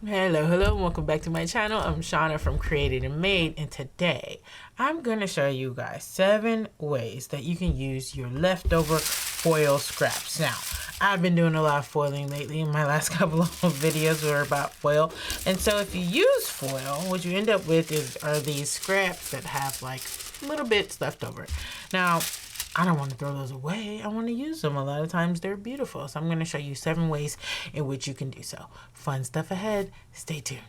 Hello, welcome back to my channel. I'm Shauna from Created and Made, and today I'm going to show you guys 7 ways that you can use your leftover foil scraps. Now, I've been doing a lot of foiling lately, and my last couple of videos were about foil. And so if you use foil, what you end up with are these scraps that have like little bits left over. Now, I don't want to throw those away. I want to use them. A lot of times they're beautiful. So I'm going to show you 7 ways in which you can do so. Fun stuff ahead. Stay tuned.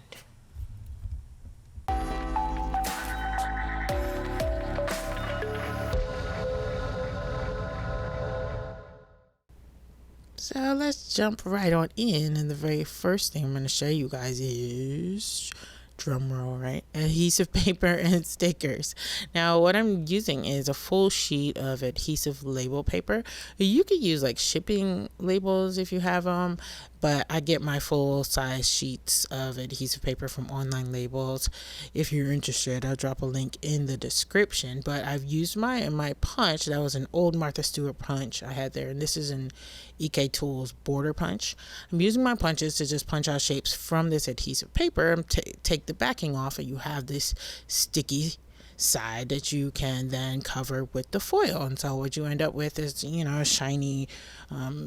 So let's jump right on in. And the very first thing I'm going to show you guys is, drum roll, right, adhesive paper and stickers. Now what I'm using is a full sheet of adhesive label paper. You could use like shipping labels if you have them, but I get my full size sheets of adhesive paper from Online Labels. If you're interested, I'll drop a link in the description. But I've used my punch. That was an old Martha Stewart punch I had there, and this is an EK Tools border punch. I'm using my punches to just punch out shapes from this adhesive paper and take the backing off, and you have this sticky side that you can then cover with the foil. And so what you end up with is, you know, a shiny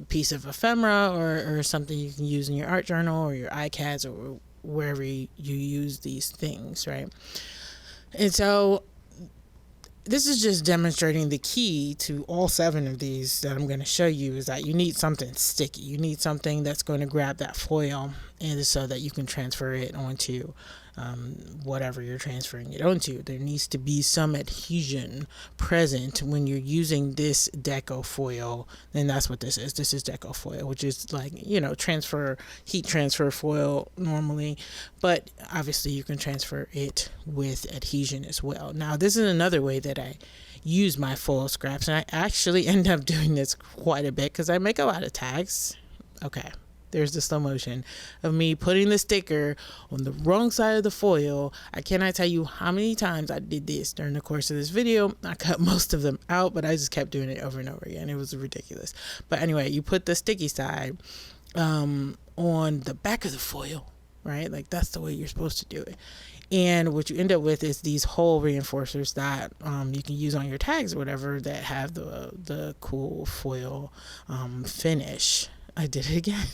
piece of ephemera or something you can use in your art journal or your iCads or wherever you use these things, right? And so this is just demonstrating the key to all 7 of these that I'm going to show you, is that you need something sticky. You need something that's going to grab that foil, and so that you can transfer it onto whatever you're transferring it onto. There needs to be some adhesion present when you're using this deco foil. And that's what this is. This is deco foil, which is like, you know, heat transfer foil normally, but obviously you can transfer it with adhesion as well. Now this is another way that I use my foil scraps, and I actually end up doing this quite a bit because I make a lot of tags. Okay, there's the slow motion of me putting the sticker on the wrong side of the foil. I cannot tell you how many times I did this during the course of this video. I cut most of them out, but I just kept doing it over and over again. It was ridiculous. But anyway, you put the sticky side on the back of the foil, right? Like that's the way you're supposed to do it. And what you end up with is these hole reinforcers that you can use on your tags or whatever that have the cool foil finish. I did it again.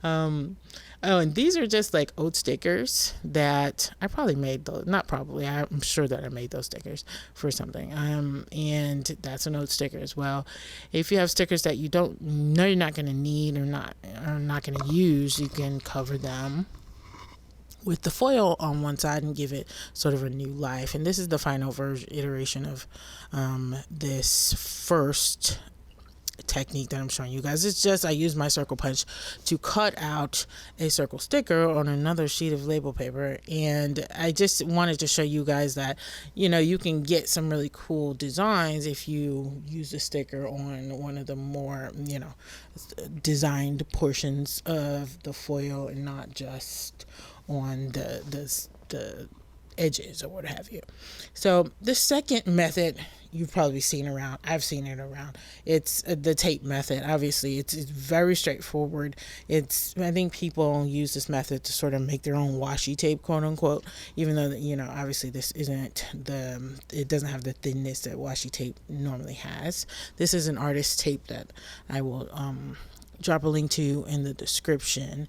Oh, and these are just like old stickers that I probably made those. Not probably. I'm sure that I made those stickers for something. And that's an old sticker as well. If you have stickers that you don't know you're not going to need or not going to use, you can cover them with the foil on one side and give it sort of a new life. And this is the final iteration of this first technique that I'm showing you guys. It's just I use my circle punch to cut out a circle sticker on another sheet of label paper, and I just wanted to show you guys that, you know, you can get some really cool designs if you use a sticker on one of the more, you know, designed portions of the foil and not just on the edges or what have you. So the second method you've probably seen around, I've seen it around, it's the tape method. Obviously it's very straightforward. I think people use this method to sort of make their own washi tape, quote unquote, even though, you know, obviously this isn't it doesn't have the thinness that washi tape normally has. This is an artist tape that I will drop a link to in the description.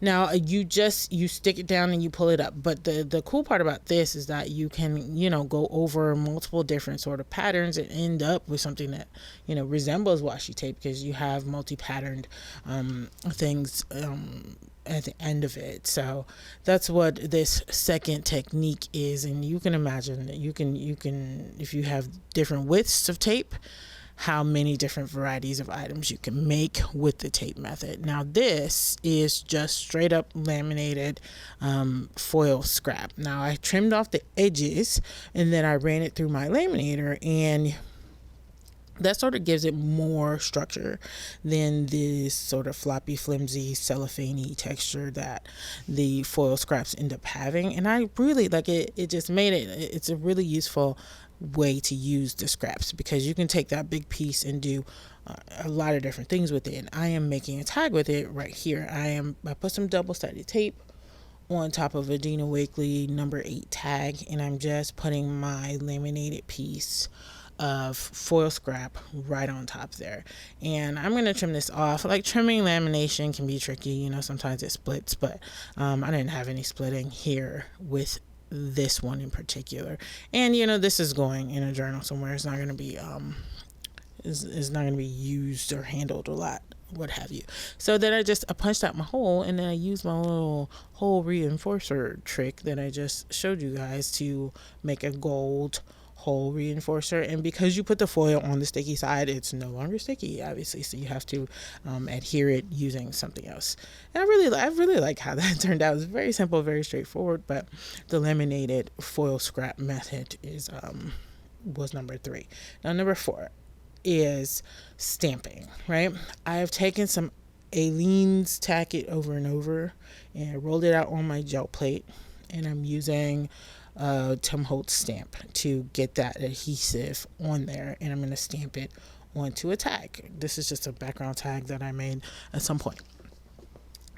Now you stick it down and you pull it up, but the cool part about this is that you can, you know, go over multiple different sort of patterns and end up with something that, you know, resembles washi tape, because you have multi-patterned things at the end of it. So that's what this second technique is. And you can imagine that you can if you have different widths of tape, how many different varieties of items you can make with the tape method. Now this is just straight up laminated foil scrap. Now I trimmed off the edges and then I ran it through my laminator, and that sort of gives it more structure than this sort of floppy, flimsy, cellophane-y texture that the foil scraps end up having. And I really like it. It just made it, it's a really useful way to use the scraps, because you can take that big piece and do a lot of different things with it. And I am making a tag with it right here. I put some double-sided tape on top of a Dina Wakley number 8 tag, and I'm just putting my laminated piece of foil scrap right on top there. And I'm going to trim this off. Like, trimming lamination can be tricky, you know, sometimes it splits, but I didn't have any splitting here with this one in particular. And you know, this is going in a journal somewhere. It's not going to be is not going to be used or handled a lot, what have you. So then I punched out my hole, and then I used my little hole reinforcer trick that I just showed you guys to make a gold hole reinforcer. And because you put the foil on the sticky side, it's no longer sticky, obviously, so you have to adhere it using something else. And I really like how that turned out. It's very simple, very straightforward, but the laminated foil scrap method was number 3. Now number 4 is stamping, right? I have taken some Aleene's Tack It over and over and rolled it out on my gel plate, and I'm using Tim Holtz stamp to get that adhesive on there, and I'm going to stamp it onto a tag. This is just a background tag that I made at some point.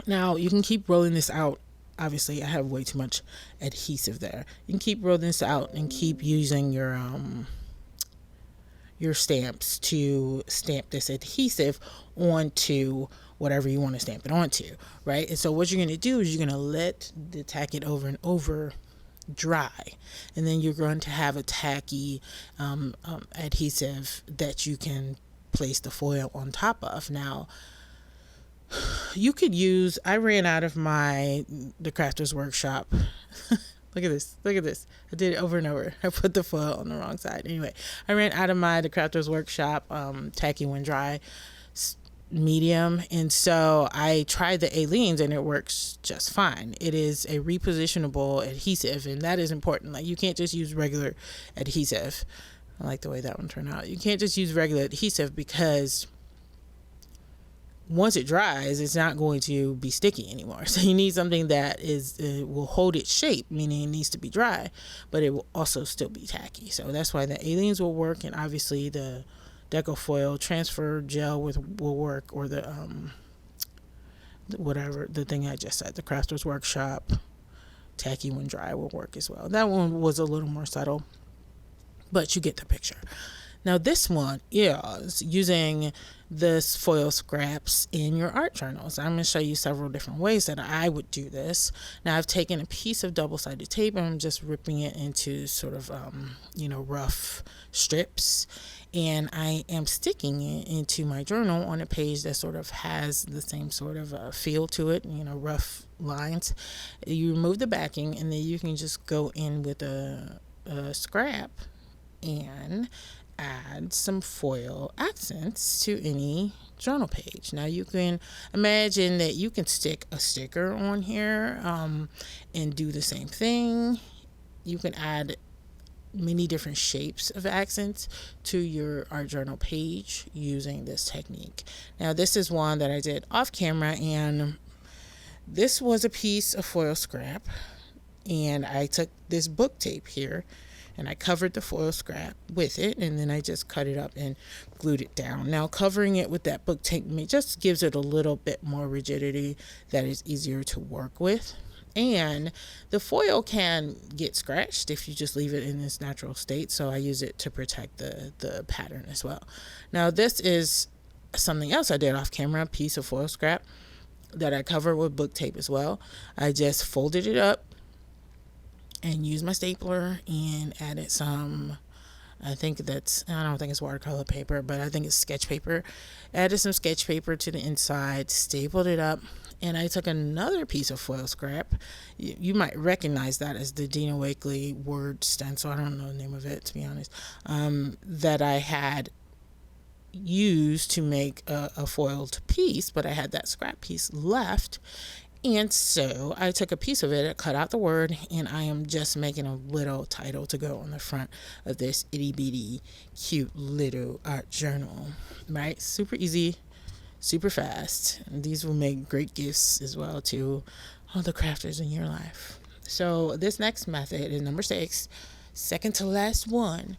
Now you can keep rolling this out. Obviously I have way too much adhesive there. You can keep rolling this out and keep using your stamps to stamp this adhesive onto whatever you want to stamp it onto, right? And so what you're going to do is you're going to let the Tack It over and over dry, and then you're going to have a tacky adhesive that you can place the foil on top of. Now you could use, I ran out of the Crafters Workshop. Look at this. I did it over and over. I put the foil on the wrong side. Anyway, I ran out of the Crafters Workshop tacky when dry medium, and so I tried the Aleene's, and it works just fine. It is a repositionable adhesive, and that is important. Like, you can't just use regular adhesive. I like the way that one turned out. You can't just use regular adhesive, because once it dries, it's not going to be sticky anymore. So you need something that will hold its shape, meaning it needs to be dry, but it will also still be tacky. So that's why the Aleene's will work, and obviously the Deco Foil transfer gel will work, or the whatever, the thing I just said, the Crafters Workshop tacky when dry will work as well. That one was a little more subtle, but you get the picture. Now this one is using this foil scraps in your art journals. I'm going to show you several different ways that I would do this. Now I've taken a piece of double-sided tape, and I'm just ripping it into sort of rough strips, and I am sticking it into my journal on a page that sort of has the same sort of feel to it, rough lines. You remove the backing, and then you can just go in with a scrap and add some foil accents to any journal page. Now you can imagine that you can stick a sticker on here and do the same thing. You can add many different shapes of accents to your art journal page using this technique. Now this is one that I did off camera, and this was a piece of foil scrap, and I took this book tape here and I covered the foil scrap with it, and then I just cut it up and glued it down. Now covering it with that book tape just gives it a little bit more rigidity that is easier to work with. And the foil can get scratched if you just leave it in its natural state, so I use it to protect the pattern as well. Now this is something else I did off camera, a piece of foil scrap that I covered with book tape as well. I just folded it up and used my stapler and added some, I don't think it's watercolor paper, but I think it's sketch paper. Added some sketch paper to the inside, stapled it up, and I took another piece of foil scrap. You might recognize that as the Dina Wakley word stencil. I don't know the name of it, to be honest, that I had used to make a foiled piece, but I had that scrap piece left. And so I took a piece of it, I cut out the word, and I am just making a little title to go on the front of this itty bitty cute little art journal, right? Super easy, super fast. And these will make great gifts as well to all the crafters in your life. So this next method is number 6, Second to last one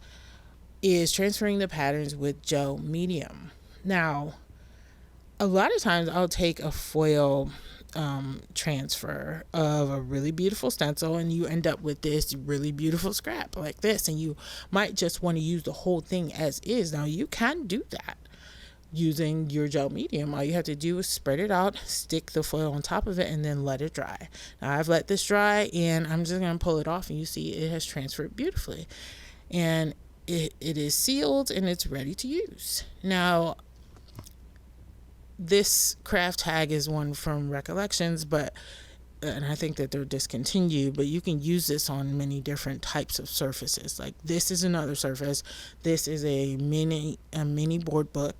is transferring the patterns with gel medium. Now, a lot of times I'll take a foil transfer of a really beautiful stencil, and you end up with this really beautiful scrap like this, and you might just want to use the whole thing as is. Now, you can do that using your gel medium. All you have to do is spread it out, stick the foil on top of it, and then let it dry. Now, I've let this dry, and I'm just going to pull it off, and you see it has transferred beautifully, and it is sealed and it's ready to use. Now, this craft tag is one from Recollections, and I think that they're discontinued, but you can use this on many different types of surfaces. Like, this is another surface. This is a mini board book.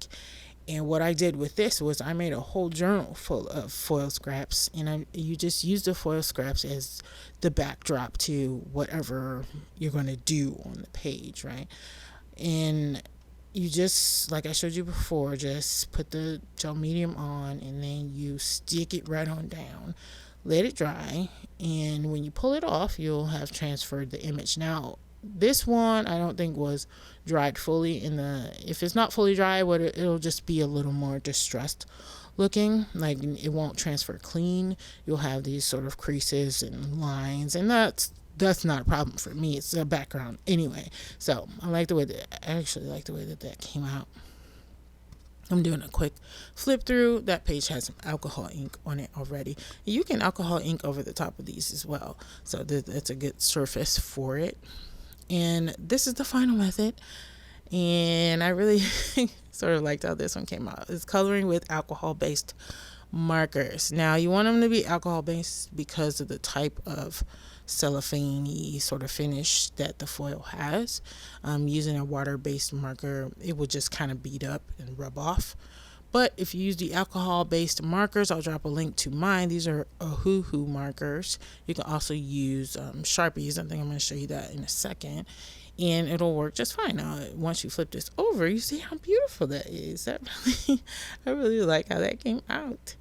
And what I did with this was I made a whole journal full of foil scraps, and you just use the foil scraps as the backdrop to whatever you're going to do on the page, right? And you just, like I showed you before, just put the gel medium on, and then you stick it right on down, let it dry, and when you pull it off, you'll have transferred the image. Now, this one I don't think was dried fully. If it's not fully dry, it'll just be a little more distressed looking, like it won't transfer clean. You'll have these sort of creases and lines, and that's not a problem for me. It's a background anyway. So I actually like the way that came out. I'm doing a quick flip through. That page has some alcohol ink on it already. You can alcohol ink over the top of these as well, so that's a good surface for it. And this is the final method, and I really sort of liked how this one came out. It's coloring with alcohol-based markers. Now, you want them to be alcohol-based because of the type of cellophane-y sort of finish that the foil has. Using a water-based marker, it will just kind of bead up and rub off. But if you use the alcohol-based markers, I'll drop a link to mine. These are Adhesive markers. You can also use Sharpies. I think I'm going to show you that in a second. And it'll work just fine. Now, once you flip this over, you see how beautiful that is. I really like how that came out.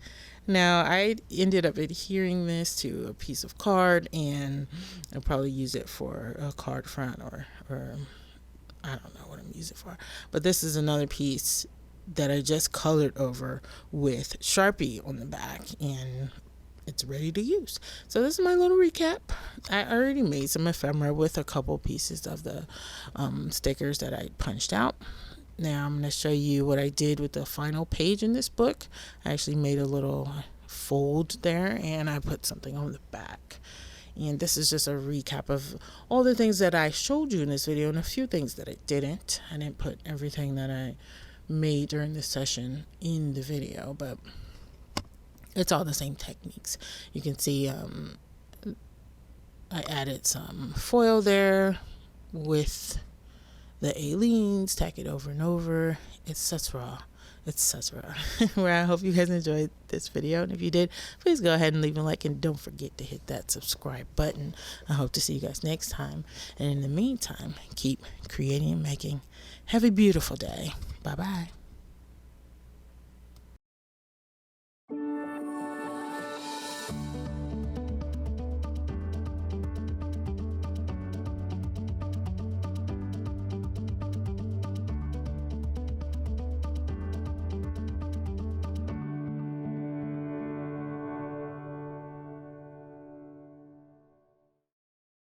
Now, I ended up adhering this to a piece of card, and I'll probably use it for a card front or I don't know what I'm using it for. But this is another piece that I just colored over with Sharpie on the back, and it's ready to use. So this is my little recap. I already made some ephemera with a couple pieces of the stickers that I punched out. Now I'm going to show you what I did with the final page in this book. I actually made a little fold there, and I put something on the back. And this is just a recap of all the things that I showed you in this video, and a few things that I didn't. I didn't put everything that I made during this session in the video, but it's all the same techniques. You can see I added some foil there with the Aleenes, tack it over and over, etc. Well, I hope you guys enjoyed this video, and if you did, please go ahead and leave a like, and don't forget to hit that subscribe button. I hope to see you guys next time, and in the meantime, keep creating and making. Have a beautiful day. Bye bye.